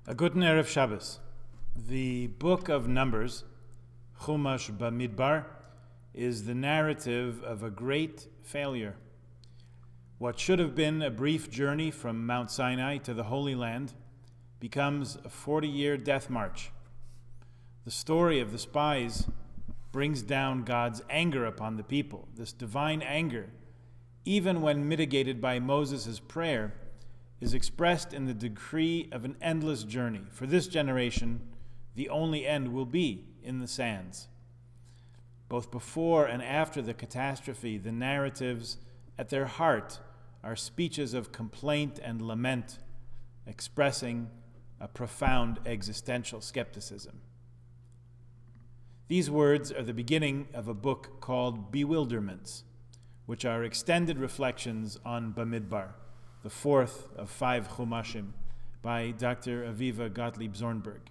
A Guten Erev Shabbos. The book of Numbers, Chumash Bamidbar, is the narrative of a great failure. What should have been a brief journey from Mount Sinai to the Holy Land becomes a 40-year death march. The story of the spies brings down God's anger upon the people. This divine anger, even when mitigated by Moses' prayer, is expressed in the decree of an endless journey. For this generation, the only end will be in the sands. Both before and after the catastrophe, the narratives at their heart are speeches of complaint and lament, expressing a profound existential skepticism. These words are the beginning of a book called Bewilderments, which are extended reflections on Bamidbar, the fourth of 5 Chumashim, by Dr. Aviva Gottlieb Zornberg.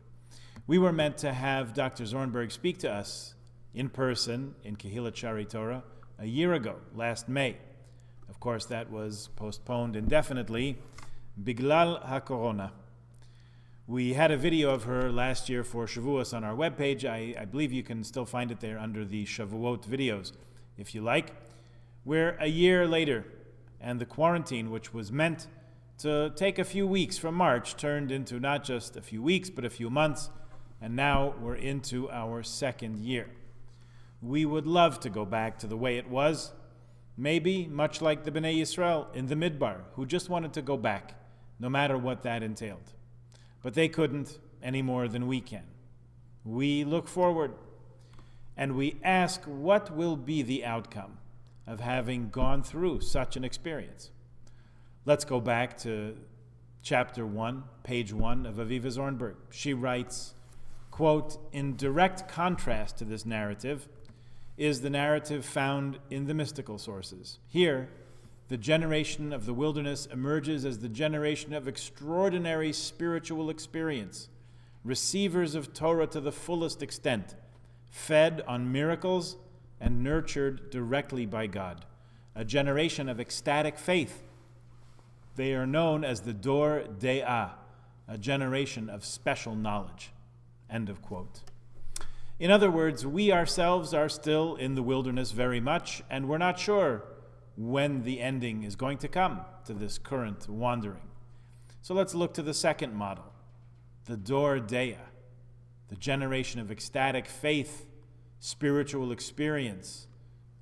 We were meant to have Dr. Zornberg speak to us in person in Kehillat Shari Torah a year ago, last May. Of course, that was postponed indefinitely, Biglal HaKorona. We had a video of her last year for Shavuos on our webpage. I believe you can still find it there under the Shavuot videos, if you like. We're a year later, and the quarantine, which was meant to take a few weeks from March, turned into not just a few weeks, but a few months, and now we're into our second year. We would love to go back to the way it was, maybe much like the Bnei Yisrael in the Midbar, who just wanted to go back, no matter what that entailed. But they couldn't any more than we can. We look forward, and we ask what will be the outcome of having gone through such an experience. Let's go back to chapter 1, page 1 of Aviva Zornberg. She writes, quote, "In direct contrast to this narrative is the narrative found in the mystical sources. Here, the generation of the wilderness emerges as the generation of extraordinary spiritual experience, receivers of Torah to the fullest extent, fed on miracles and nurtured directly by God, a generation of ecstatic faith. They are known as the Dor De'ah, a generation of special knowledge." End of quote. In other words, we ourselves are still in the wilderness very much, and we're not sure when the ending is going to come to this current wandering. So let's look to the second model, the Dor De'ah, the generation of ecstatic faith, spiritual experience,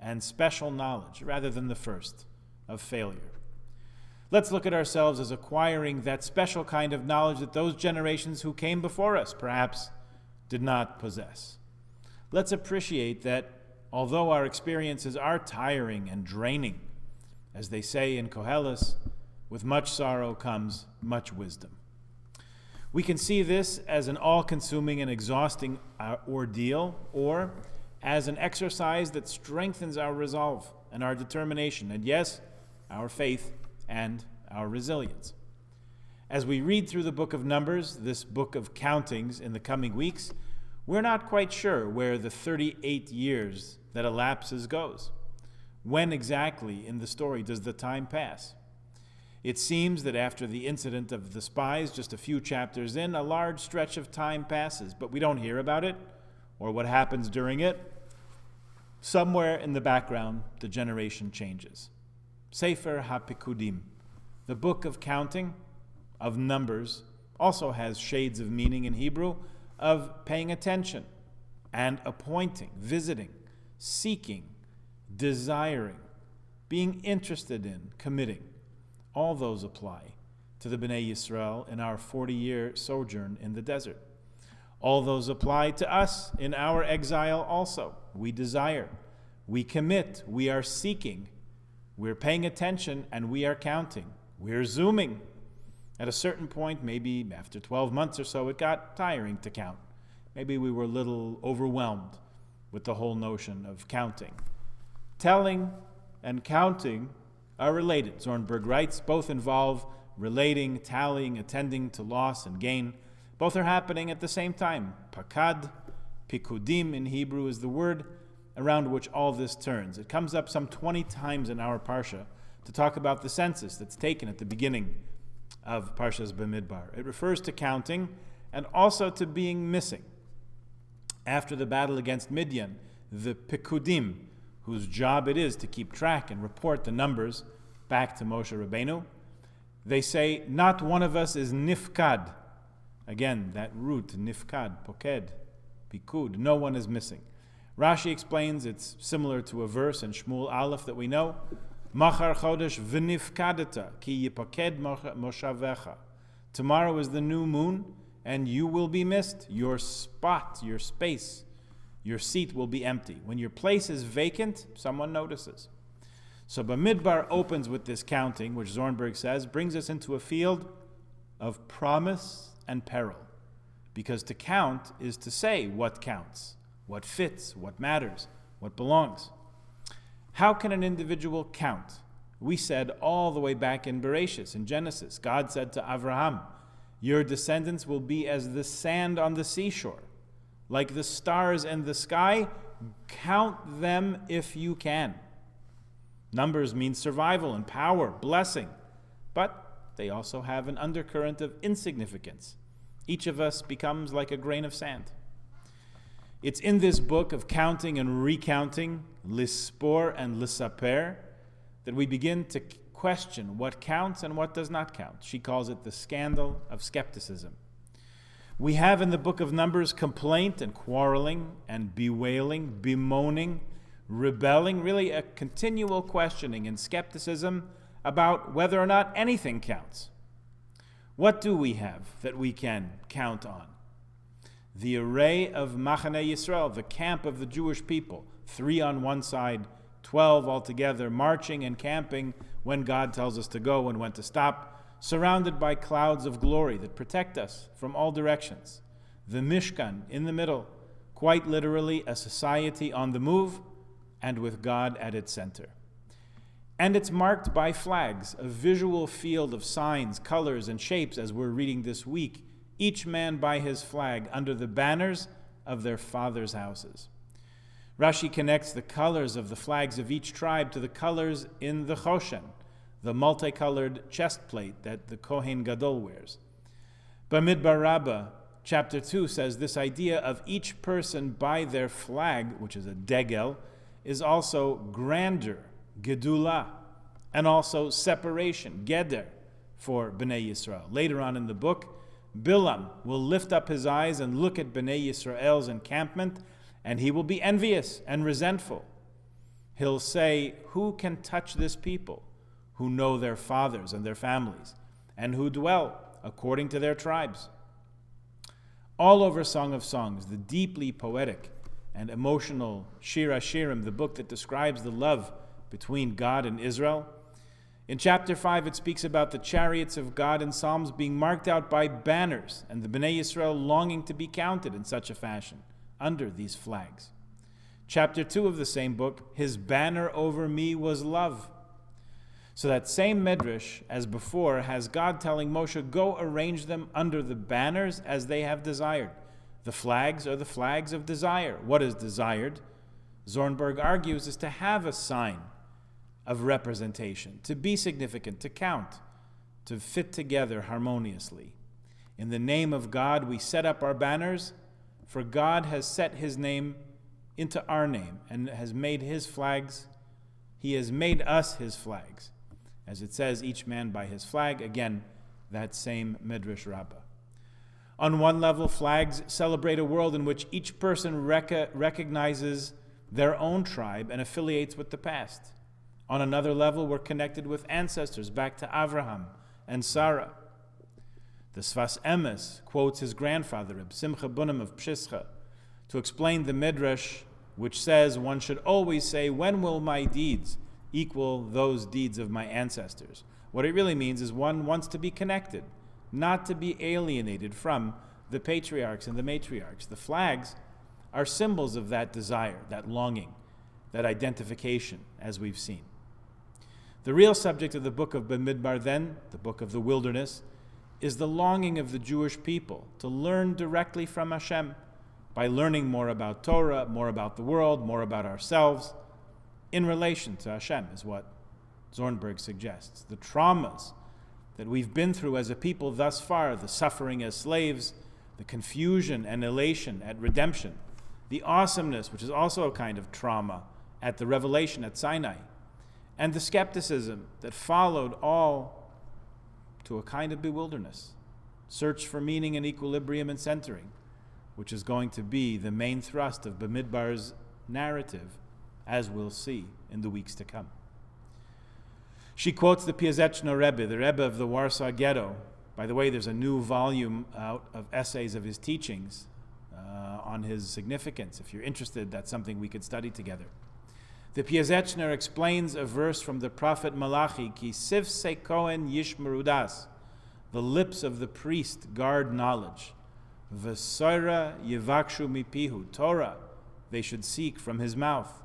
and special knowledge, rather than the first, of failure. Let's look at ourselves as acquiring that special kind of knowledge that those generations who came before us perhaps did not possess. Let's appreciate that although our experiences are tiring and draining, as they say in Koheles, with much sorrow comes much wisdom. We can see this as an all-consuming and exhausting ordeal, or as an exercise that strengthens our resolve and our determination, and yes, our faith and our resilience. As we read through the book of Numbers, this book of countings in the coming weeks, we're not quite sure where the 38 years that elapses goes. When exactly in the story does the time pass? It seems that after the incident of the spies, just a few chapters in, a large stretch of time passes, but we don't hear about it or what happens during it. Somewhere in the background, the generation changes. Sefer HaPikudim, the book of counting, of numbers, also has shades of meaning in Hebrew of paying attention and appointing, visiting, seeking, desiring, being interested in, committing. All those apply to the Bnei Yisrael in our 40-year sojourn in the desert. All those apply to us in our exile also. We desire, we commit, we are seeking, we're paying attention, and we are counting. We're zooming. At a certain point, maybe after 12 months or so, it got tiring to count. Maybe we were a little overwhelmed with the whole notion of counting. Telling and counting are related, Zornberg writes. Both involve relating, tallying, attending to loss and gain. Both are happening at the same time. Pakad, pikudim in Hebrew is the word around which all this turns. It comes up some 20 times in our parsha to talk about the census that's taken at the beginning of Parshas Bamidbar. It refers to counting and also to being missing. After the battle against Midian, the Pekudim, whose job it is to keep track and report the numbers back to Moshe Rabbeinu, they say, not one of us is nifkad. Again, that root, nifkad, poked, pikud, no one is missing. Rashi explains it's similar to a verse in Shmuel Aleph that we know, Machar chodesh v'nifkadeta ki yipaked moshavecha. Tomorrow is the new moon, and you will be missed. Your spot, your space, your seat will be empty. When your place is vacant, someone notices. So Bamidbar opens with this counting, which Zornberg says brings us into a field of promise and peril. Because to count is to say what counts, what fits, what matters, what belongs. How can an individual count? We said all the way back in Bereshis, in Genesis, God said to Avraham, your descendants will be as the sand on the seashore, like the stars in the sky. Count them if you can. Numbers mean survival and power, blessing, but they also have an undercurrent of insignificance. Each of us becomes like a grain of sand. It's in this book of counting and recounting, Lispor and Lisaper, that we begin to question what counts and what does not count. She calls it the scandal of skepticism. We have in the book of Numbers complaint and quarreling and bewailing, bemoaning, rebelling, really a continual questioning and skepticism about whether or not anything counts. What do we have that we can count on? The array of Machane Yisrael, the camp of the Jewish people, 3 on one side, 12 altogether, marching and camping when God tells us to go and when to stop, surrounded by clouds of glory that protect us from all directions. The Mishkan in the middle, quite literally a society on the move and with God at its center. And it's marked by flags, a visual field of signs, colors, and shapes as we're reading this week, each man by his flag under the banners of their fathers' houses. Rashi connects the colors of the flags of each tribe to the colors in the Choshen, the multicolored chest plate that the Kohen Gadol wears. Bamidbar Rabbah, chapter 2, says this idea of each person by their flag, which is a degel, is also grandeur, gedula, and also separation, geder, for Bnei Yisrael. Later on in the book, Bilam will lift up his eyes and look at Bnei Yisrael's encampment, and he will be envious and resentful. He'll say, who can touch this people who know their fathers and their families, and who dwell according to their tribes? All over Song of Songs, the deeply poetic and emotional Shir HaShirim, the book that describes the love between God and Israel. In chapter 5, it speaks about the chariots of God in Psalms being marked out by banners, and the Bnei Yisrael longing to be counted in such a fashion, under these flags. Chapter 2 of the same book, his banner over me was love. So that same medrash, as before, has God telling Moshe, go arrange them under the banners as they have desired. The flags are the flags of desire. What is desired? Zornberg argues is to have a sign of representation, to be significant, to count, to fit together harmoniously. In the name of God, we set up our banners, for God has set his name into our name and has made his flags. He has made us his flags. As it says, each man by his flag, again, that same Midrash Rabbah. On one level, flags celebrate a world in which each person recognizes their own tribe and affiliates with the past. On another level, we're connected with ancestors back to Avraham and Sarah. The Sfas Emes quotes his grandfather, Reb Simcha Bunim of Pshischa, to explain the Midrash, which says one should always say, when will my deeds equal those deeds of my ancestors? What it really means is one wants to be connected, not to be alienated from the patriarchs and the matriarchs. The flags are symbols of that desire, that longing, that identification, as we've seen. The real subject of the book of Bamidbar then, the book of the wilderness, is the longing of the Jewish people to learn directly from Hashem by learning more about Torah, more about the world, more about ourselves, in relation to Hashem, is what Zornberg suggests. The traumas that we've been through as a people thus far, the suffering as slaves, the confusion and elation at redemption, the awesomeness, which is also a kind of trauma, at the revelation at Sinai, and the skepticism that followed, all to a kind of bewilderness, search for meaning and equilibrium and centering, which is going to be the main thrust of Bamidbar's narrative, as we'll see in the weeks to come. She quotes the Piaseczno Rebbe, the Rebbe of the Warsaw Ghetto. By the way, there's a new volume out of essays of his teachings on his significance. If you're interested, that's something we could study together. The Piaseczner explains a verse from the prophet Malachi, Ki sifse Kohen yishmeru das, the lips of the priest guard knowledge. V'soira yivakshu mipihu, Torah, they should seek from his mouth.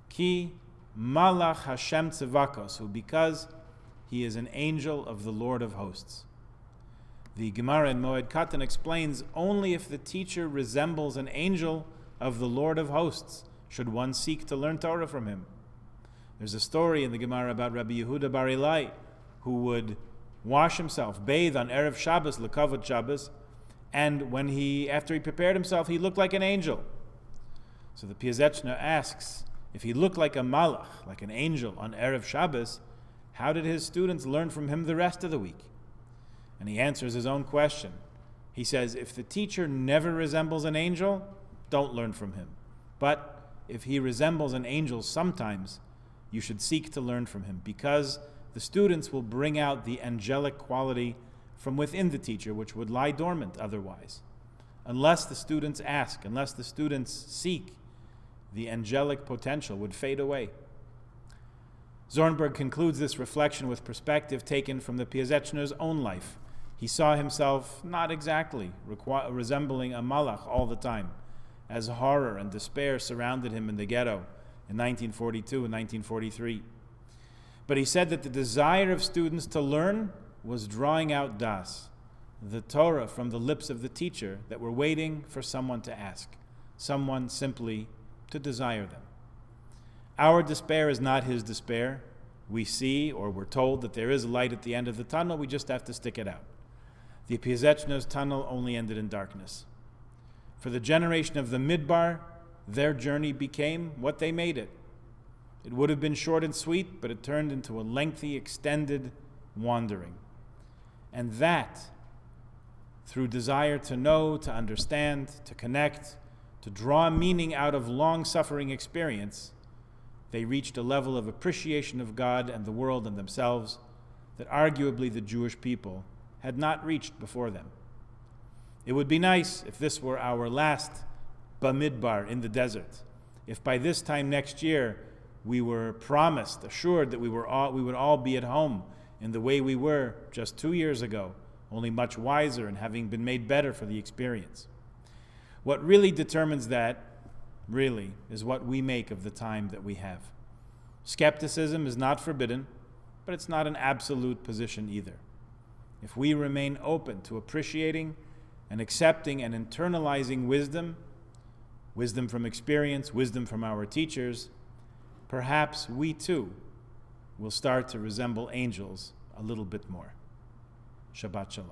Ki malach Hashem tzivakos, who because he is an angel of the Lord of hosts. The Gemara in Moed Katan explains, only if the teacher resembles an angel of the Lord of hosts should one seek to learn Torah from him. There's a story in the Gemara about Rabbi Yehuda Bar Ilai, who would wash himself, bathe on Erev Shabbos, Lekavod Shabbos, and after he prepared himself, he looked like an angel. So the Piaseczner asks, if he looked like a malach, like an angel on Erev Shabbos, how did his students learn from him the rest of the week? And he answers his own question. He says, if the teacher never resembles an angel, don't learn from him. But if he resembles an angel sometimes, you should seek to learn from him, because the students will bring out the angelic quality from within the teacher, which would lie dormant otherwise. Unless the students ask, unless the students seek, the angelic potential would fade away. Zornberg concludes this reflection with perspective taken from the Piaseczner's own life. He saw himself not exactly resembling a malach all the time, as horror and despair surrounded him in the ghetto in 1942 and 1943. But he said that the desire of students to learn was drawing out das, the Torah from the lips of the teacher that were waiting for someone to ask, someone simply to desire them. Our despair is not his despair. We see, or we're told, that there is light at the end of the tunnel. We just have to stick it out. The Piaseczner's tunnel only ended in darkness. For the generation of the Midbar, their journey became what they made it. It would have been short and sweet, but it turned into a lengthy, extended wandering. And that, through desire to know, to understand, to connect, to draw meaning out of long-suffering experience, they reached a level of appreciation of God and the world and themselves that arguably the Jewish people had not reached before them. It would be nice if this were our last Bamidbar in the desert, if by this time next year we were promised, assured that we would all be at home in the way we were just 2 years ago, only much wiser and having been made better for the experience. What really determines that, really, is what we make of the time that we have. Skepticism is not forbidden, but it's not an absolute position either. If we remain open to appreciating and accepting and internalizing wisdom, wisdom from experience, wisdom from our teachers, perhaps we too will start to resemble angels a little bit more. Shabbat Shalom.